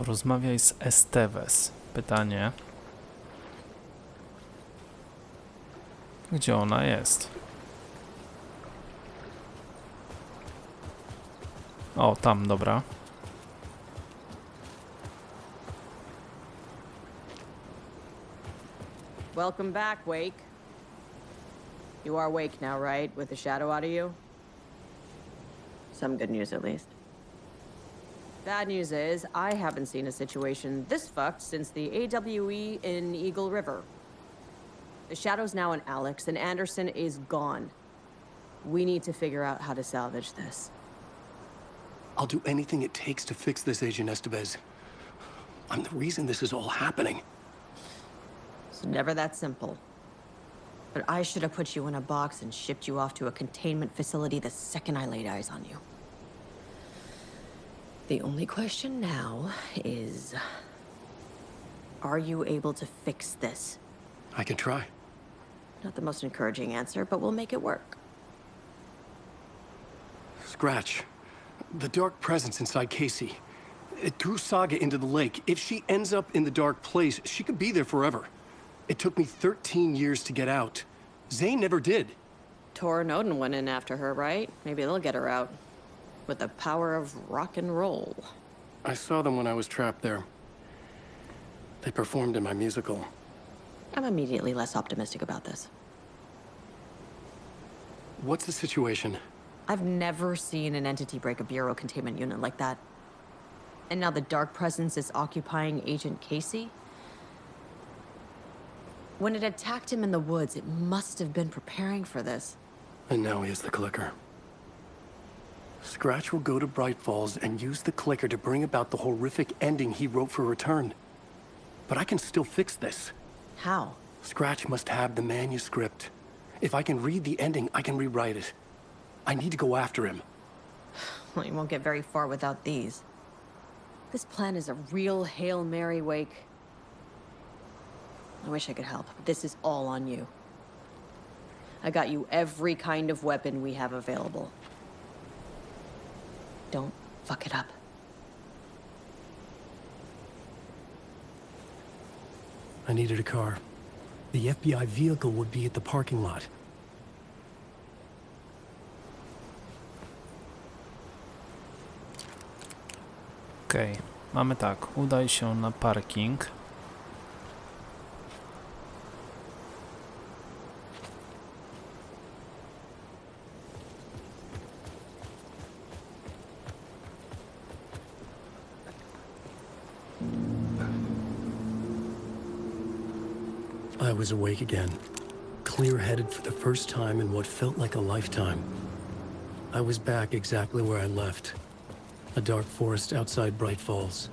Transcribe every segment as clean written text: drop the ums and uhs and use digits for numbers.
Porozmawiaj z Esteves. Pytanie. Gdzie ona jest? O, tam, dobra. Welcome back, Wake. You are awake now, right? With the shadow out of you? Some good news, at least. Bad news is, I haven't seen a situation this fucked since the AWE in Eagle River. The shadow's now in Alex, and Anderson is gone. We need to figure out how to salvage this. I'll do anything it takes to fix this, Agent Estevez. I'm the reason this is all happening. It's never that simple. But I should have put you in a box and shipped you off to a containment facility the second I laid eyes on you. The only question now is... are you able to fix this? I can try. Not the most encouraging answer, but we'll make it work. Scratch. The dark presence inside Casey. It threw Saga into the lake. If she ends up in the dark place, she could be there forever. It took me 13 years to get out. Zane never did. Tor and Odin went in after her, right? Maybe they'll get her out. With the power of rock and roll. I saw them when I was trapped there. They performed in my musical. I'm immediately less optimistic about this. What's the situation? I've never seen an entity break a bureau containment unit like that. And now the dark presence is occupying Agent Casey? When it attacked him in the woods, it must have been preparing for this. And now he has the clicker. Scratch will go to Bright Falls and use the clicker to bring about the horrific ending he wrote for Return. But I can still fix this. How? Scratch must have the manuscript. If I can read the ending, I can rewrite it. I need to go after him. Well, you won't get very far without these. This plan is a real Hail Mary, Wake. I wish I could help, but this is all on you. I got you every kind of weapon we have available. Don't fuck it up. I needed a car. The FBI vehicle would be at the parking lot. Okej, mamy tak. Udaj się na parking. I was awake again, clear-headed for the first time in what felt like a lifetime. I was back exactly where I left. A dark forest outside Bright Falls.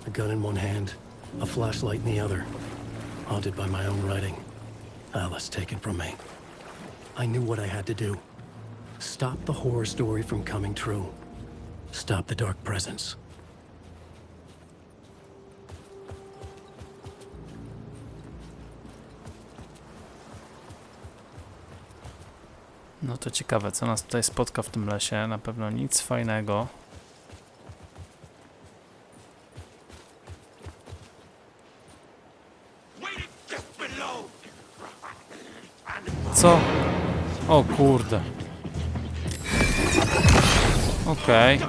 A gun in one hand, a flashlight in the other. Haunted by my own writing. Alice taken from me. I knew what I had to do. Stop the horror story from coming true. Stop the dark presence. No to ciekawe, co nas tutaj spotka w tym lesie. Na pewno nic fajnego. Co? O kurde. Okej.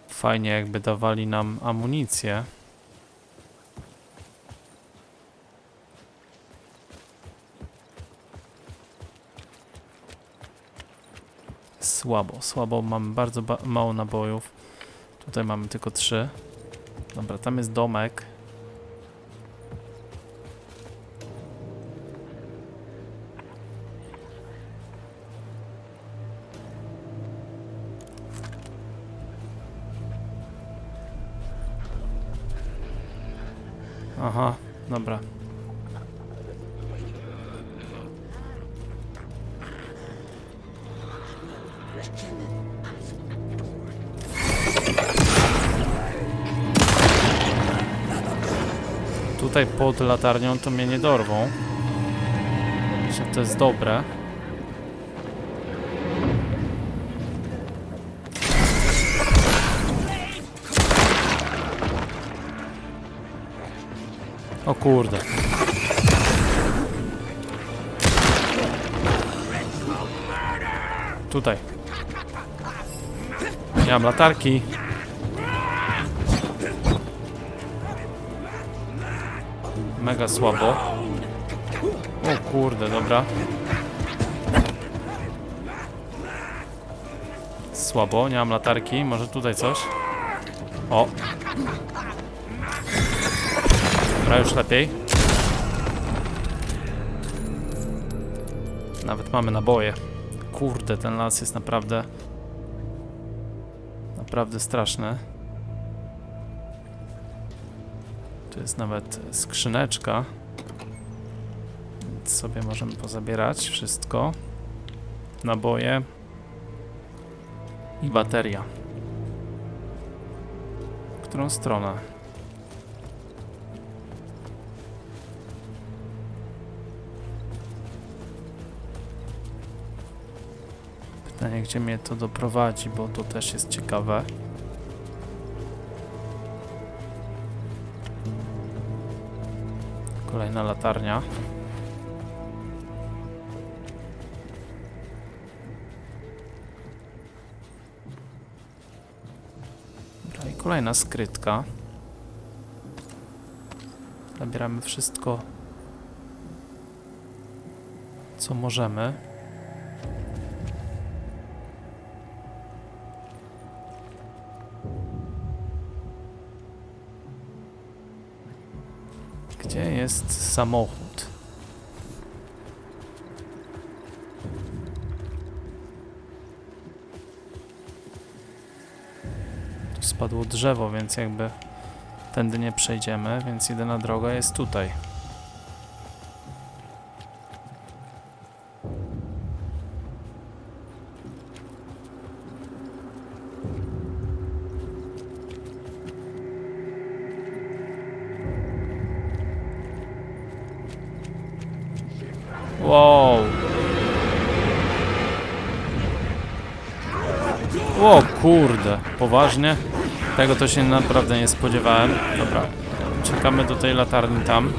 Fajnie, jakby dawali nam amunicję. Słabo. Mamy bardzo mało nabojów. Tutaj mamy tylko 3. Dobra, tam jest domek. Aha, dobra. Tutaj pod latarnią to mnie nie dorwą. Myślę, że to jest dobre. O kurde. Tutaj. Nie mam latarki. Mega słabo. O kurde, dobra. Słabo, nie mam latarki. Może tutaj coś? O. Dobra, już lepiej. Nawet mamy naboje. Kurde, ten las jest naprawdę straszny. Tu jest nawet skrzyneczka. Więc sobie możemy pozabierać wszystko. Naboje. I bateria. W którą stronę? Pytanie, gdzie mnie to doprowadzi, bo to też jest ciekawe. Kolejna latarnia. Dobra, i kolejna skrytka. Zabieramy wszystko, co możemy. Gdzie jest samochód? Tu spadło drzewo, więc jakby tędy nie przejdziemy, więc jedyna droga jest tutaj. Wow. O kurde, poważnie? Tego to się naprawdę nie spodziewałem. Dobra, czekamy do tej latarni tam.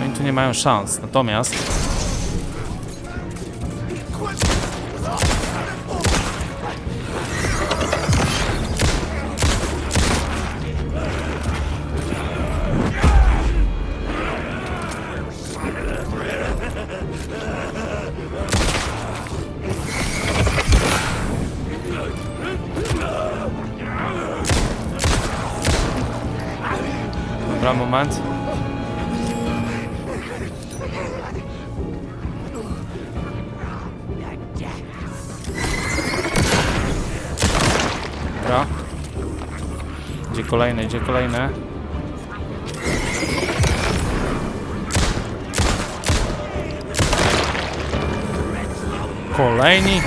Oni tu nie mają szans, natomiast... Dobra, moment. Dobra. Gdzie kolejne, gdzie kolejne? Kolejni?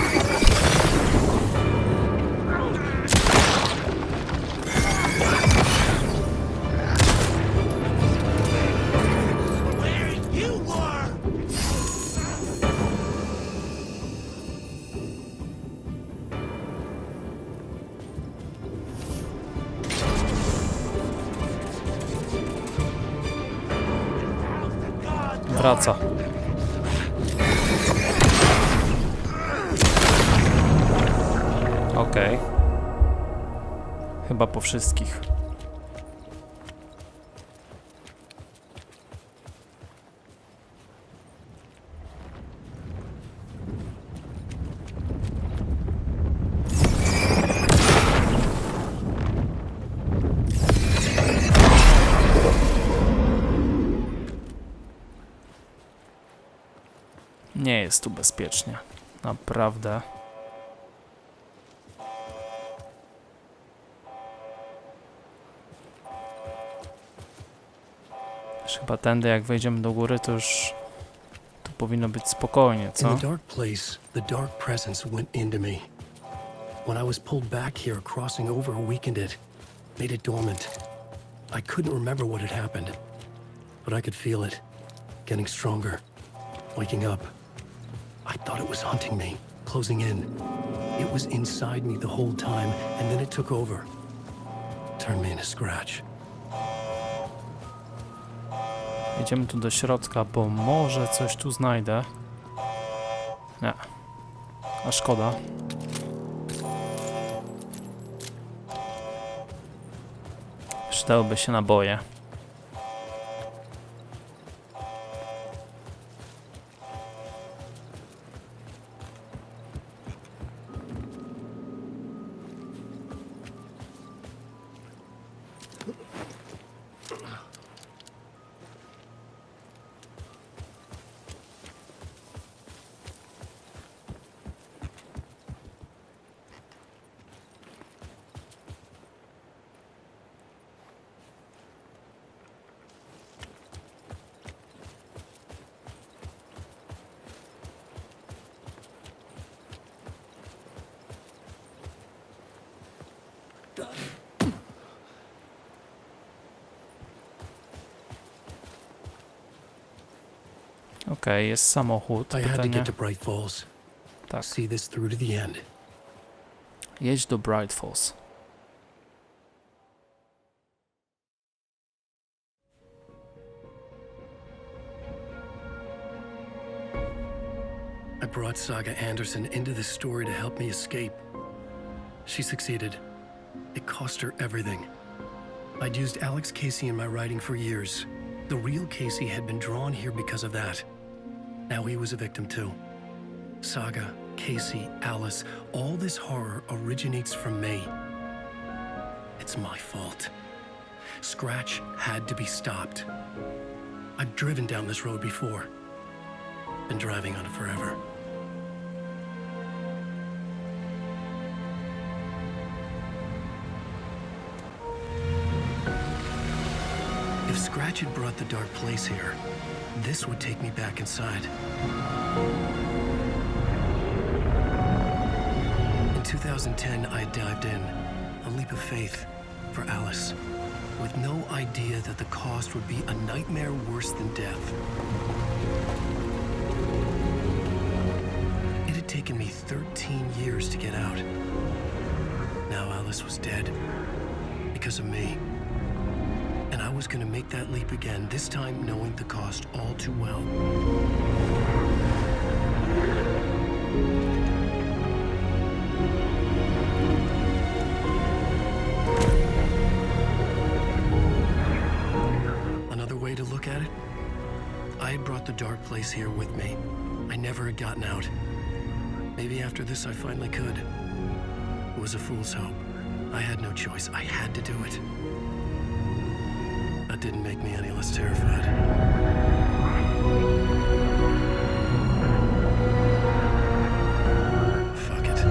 Wraca. Okej. Chyba po wszystkich. Nie jest tu bezpiecznie. Naprawdę. Chyba tędy, jak wejdziemy do góry, to już tu powinno być spokojnie, co? In the dark place, the dark presence went into me. When I was pulled back here, crossing over weakened it, made it dormant. I couldn't remember what had happened, but I could feel it, getting stronger, waking up. I thought it was hunting me, closing in. It was inside me the whole time, and then it took over. Turned me into Scratch. Jedziemy tu do środka, bo może coś tu znajdę. Nie. A szkoda. Przydałyby się naboje. Okej, jest samochód. I had to Pytanie. get to Bright Falls. Tak. See this through to the end. Jedź do Bright Falls. I brought Saga Anderson into this story to help me escape. She succeeded. It cost her everything. I'd used Alex Casey in my writing for years. The real Casey had been drawn here because of that. Now he was a victim too. Saga, Casey, Alice, all this horror originates from me. It's my fault. Scratch had to be stopped. I've driven down this road before. Been driving on it forever. If Scratch had brought the dark place here, this would take me back inside. In 2010, I dived in, a leap of faith for Alice, with no idea that the cost would be a nightmare worse than death. It had taken me 13 years to get out. Now Alice was dead because of me. And I was gonna make that leap again, this time knowing the cost all too well. Another way to look at it, I had brought the dark place here with me. I never had gotten out. Maybe after this I finally could. It was a fool's hope. I had no choice. I had to do it. That didn't make me any less terrified. Fuck it.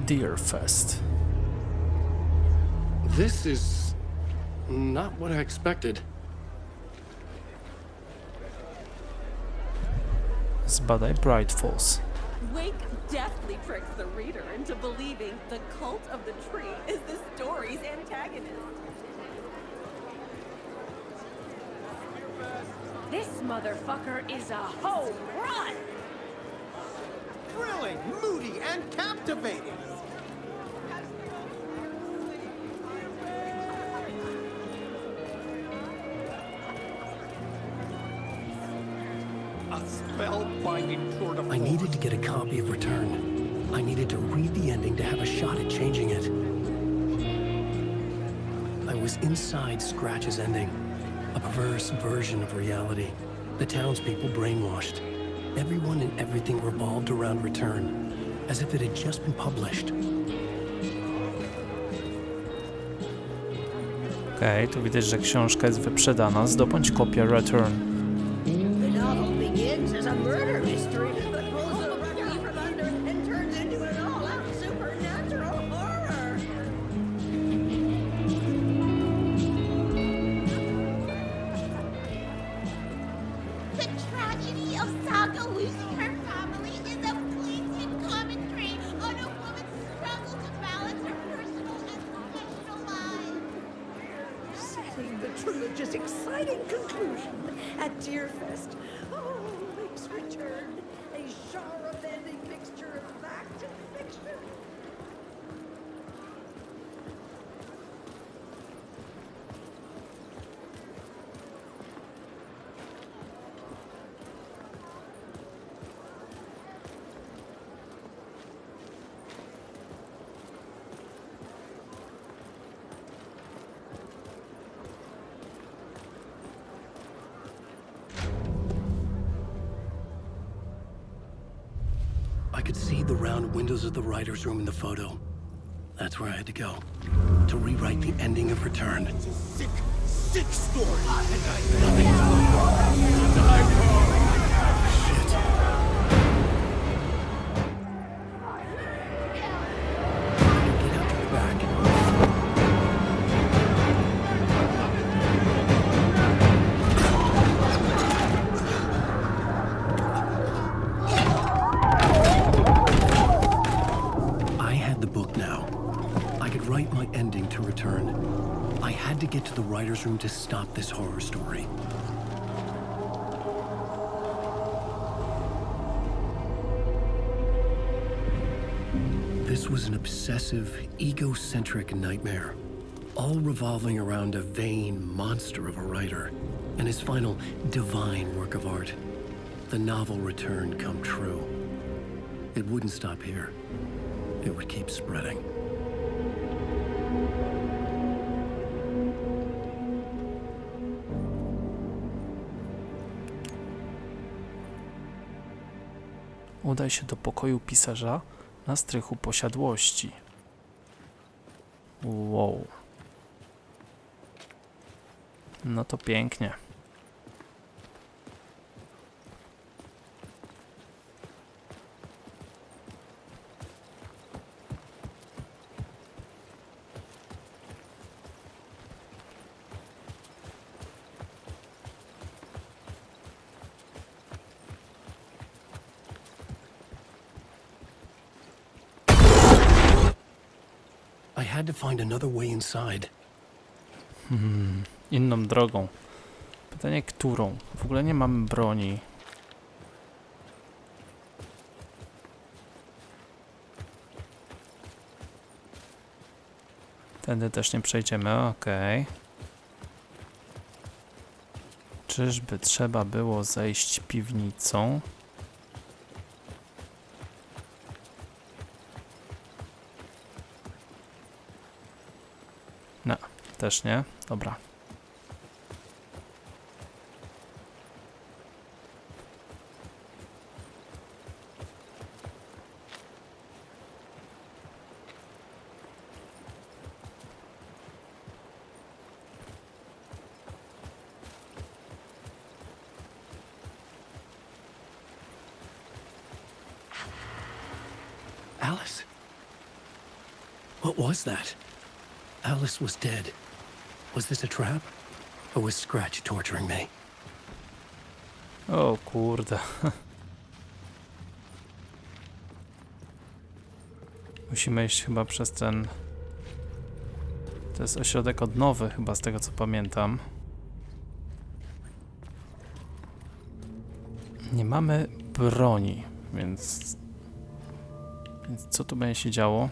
Deerfest. This is not what I expected. Zbadaj Bright Falls. Wake deftly tricks the reader into believing the cult of the tree is the story's antagonist. This motherfucker is a home run! Thrilling, moody, and captivating. A spellbinding tour de force. I needed to get a copy of Return. I needed to read the ending to have a shot at changing it. I was inside Scratch's ending, a perverse version of reality. The townspeople brainwashed. Everyone and everything revolved around Return, as if it had just been published. Okej, tu widać, że książka jest wyprzedana. Zdobądź kopię Return. The novel begins as a murder mystery, but pulls the rug out from under and turns The tragedy of Saga losing her family is a blatant commentary on a woman's struggle to balance her personal and professional lives. Setting the trilogy's exciting conclusion at Deerfest. Oh, Lake's return. A genre-bending mixture of fact and fiction. I could see the round windows of the writer's room in the photo. That's where I had to go. To rewrite the ending of Return. It's a sick, sick story. Get out to the back. I had the book now. I could write my ending to Return. I had to get to the writer's room to stop this horror story. This was an obsessive, egocentric nightmare, all revolving around a vain monster of a writer and his final divine work of art, the novel Return come true. It wouldn't stop here. It would keep spreading. Udaj się do pokoju pisarza na strychu posiadłości. Wow. No to pięknie. I had to find another way inside. Inną drogą. Pytanie, którą? W ogóle nie mamy broni. Tędy też nie przejdziemy, okej. Czyżby trzeba było zejść piwnicą? No, też nie. Dobra. Alice? What was that? Alice was dead. Was this a trap? Or was Scratch torturing me? O kurde. Musimy iść chyba przez ten... To jest ośrodek odnowy chyba, z tego co pamiętam. Nie mamy broni, więc co tu będzie się działo?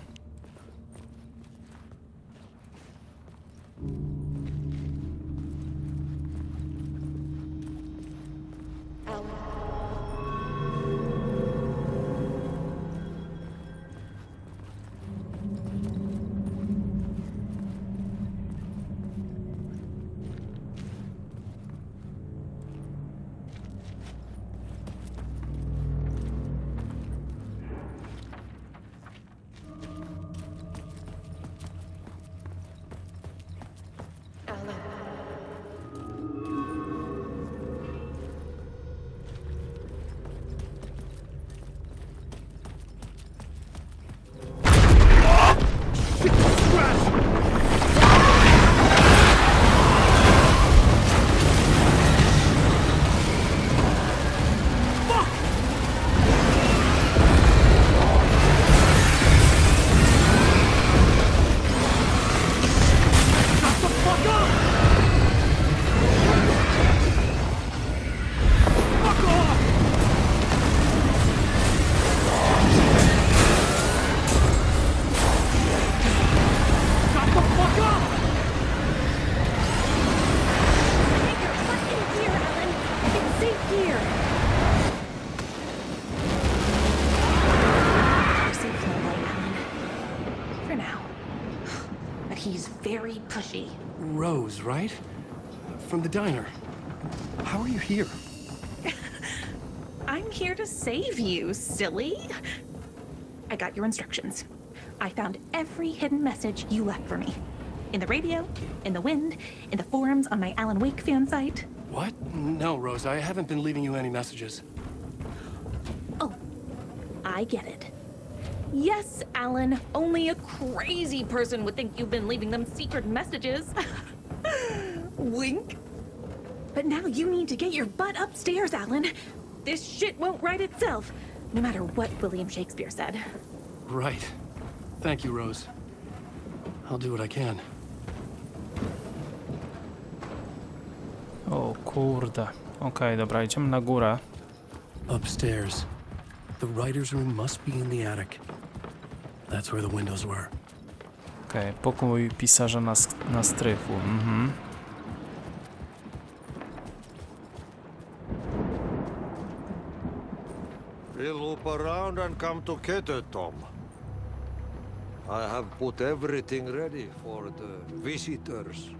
here. Safe Alan. For now. But he's very pushy. Rose, right? From the diner. How are you here? I'm here to save you, silly. I got your instructions. I found every hidden message you left for me. In the radio, in the wind, in the forums on my Alan Wake fan site. What? No, Rose, I haven't been leaving you any messages. Oh, I get it. Yes, Alan, only a crazy person would think you've been leaving them secret messages. Wink. But now you need to get your butt upstairs, Alan. This shit won't right itself, no matter what William Shakespeare said. Right. Thank you, Rose. I'll do what I can. O kurde. Okej, dobra, idziemy na górę. Upstairs. The writer's room must be in the attic. That's where the windows were. Okej, pokój pisarza na strychu. Mhm. We'll loop around and come together, Tom. I have put everything ready for the visitors.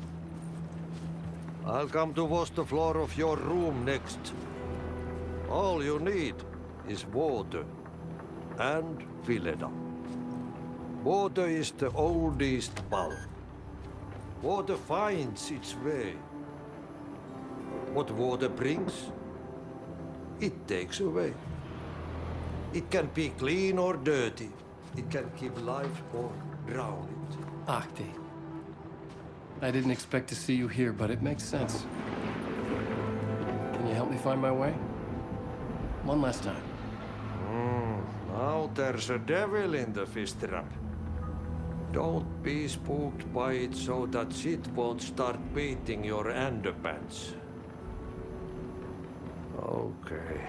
I'll come to wash the floor of your room next. All you need is water and Vileda. Water is the oldest bulb. Water finds its way. What water brings, it takes away. It can be clean or dirty. It can give life or drown it. Ahti. I didn't expect to see you here, but it makes sense. Can you help me find my way? One last time. Now there's a devil in the fish trap. Don't be spooked by it so that shit won't start beating your underpants. Okay.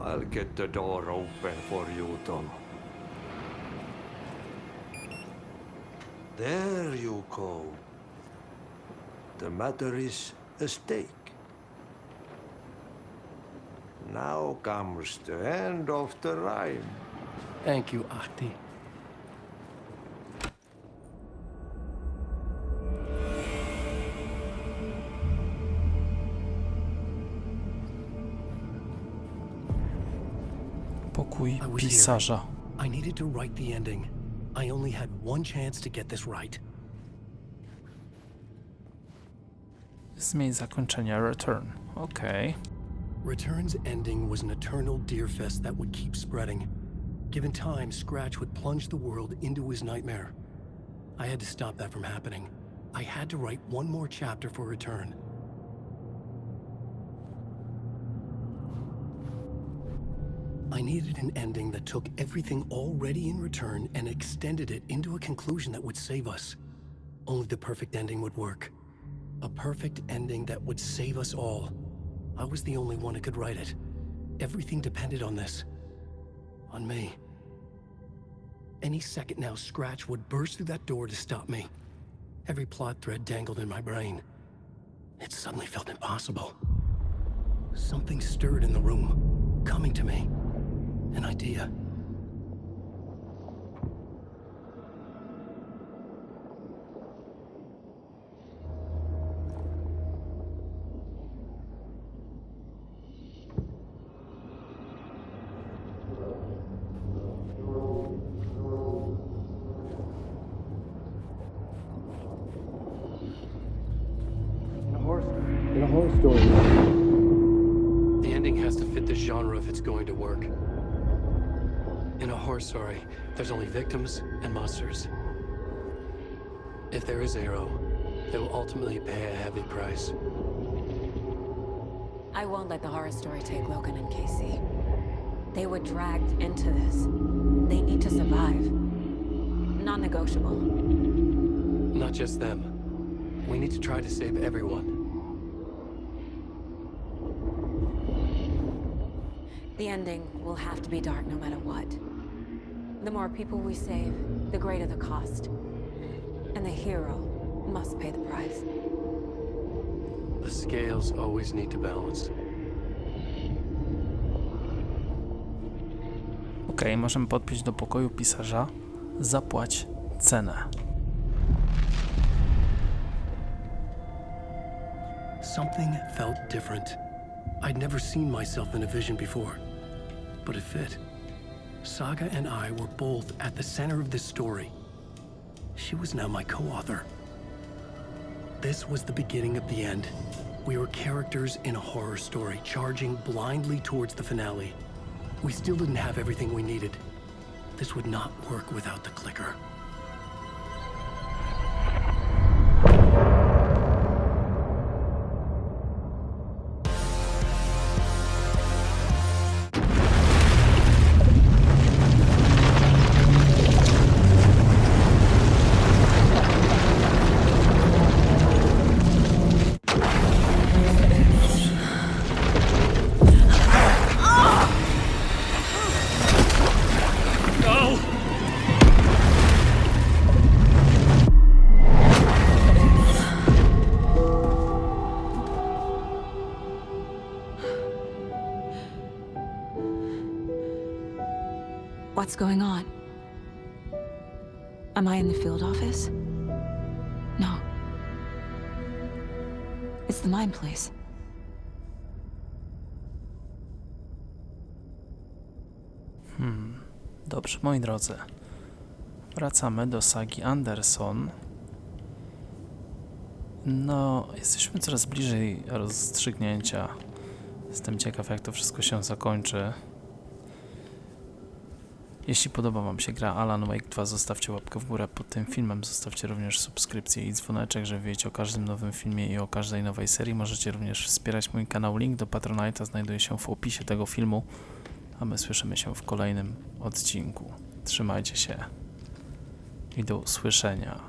I'll get the door open for you, Tom. There you go. The matter is a stake. Now comes the end of the rhyme. Thank you, Ahti. Pokój I was pisarza. here. I needed to write the ending. I only had one chance to get this right. Zmień zakończenia return. Okej. Return's ending was an eternal Deerfest that would keep spreading. Given time, Scratch would plunge the world into his nightmare. I had to stop that from happening. I had to write one more chapter for Return. I needed an ending that took everything already in Return and extended it into a conclusion that would save us. Only the perfect ending would work. A perfect ending that would save us all. I was the only one who could write it. Everything depended on this. On me. Any second now, Scratch would burst through that door to stop me. Every plot thread dangled in my brain. It suddenly felt impossible. Something stirred in the room, coming to me. An idea. In a horror story, the ending has to fit the genre if it's going to work. In a horror story, there's only victims and monsters. If there is Arrow, they will ultimately pay a heavy price. I won't let the horror story take Logan and Casey. They were dragged into this. They need to survive. Non-negotiable. Not just them. We need to try to save everyone. The ending will have to be dark no matter what. The more people we save, the greater the cost. And the hero must pay the price. The scales always need to balance. Okej, możemy podpiąć do pokoju pisarza. Zapłać cenę. Something felt different. I'd never seen myself in a vision before, but it fit. Saga and I were both at the center of this story. She was now my co-author. This was the beginning of the end. We were characters in a horror story, charging blindly towards the finale. We still didn't have everything we needed. This would not work without the clicker. What's going on? Am I in the field office? No. It's the mine place. Dobrze, moi drodzy. Wracamy do sagi Anderson. No, jesteśmy coraz bliżej rozstrzygnięcia. Jestem ciekaw, jak to wszystko się zakończy. Jeśli podoba wam się gra Alan Wake 2, zostawcie łapkę w górę pod tym filmem, zostawcie również subskrypcję i dzwoneczek, żeby wiedzieć o każdym nowym filmie i o każdej nowej serii. Możecie również wspierać mój kanał, link do Patronite'a znajduje się w opisie tego filmu, a my słyszymy się w kolejnym odcinku. Trzymajcie się i do usłyszenia.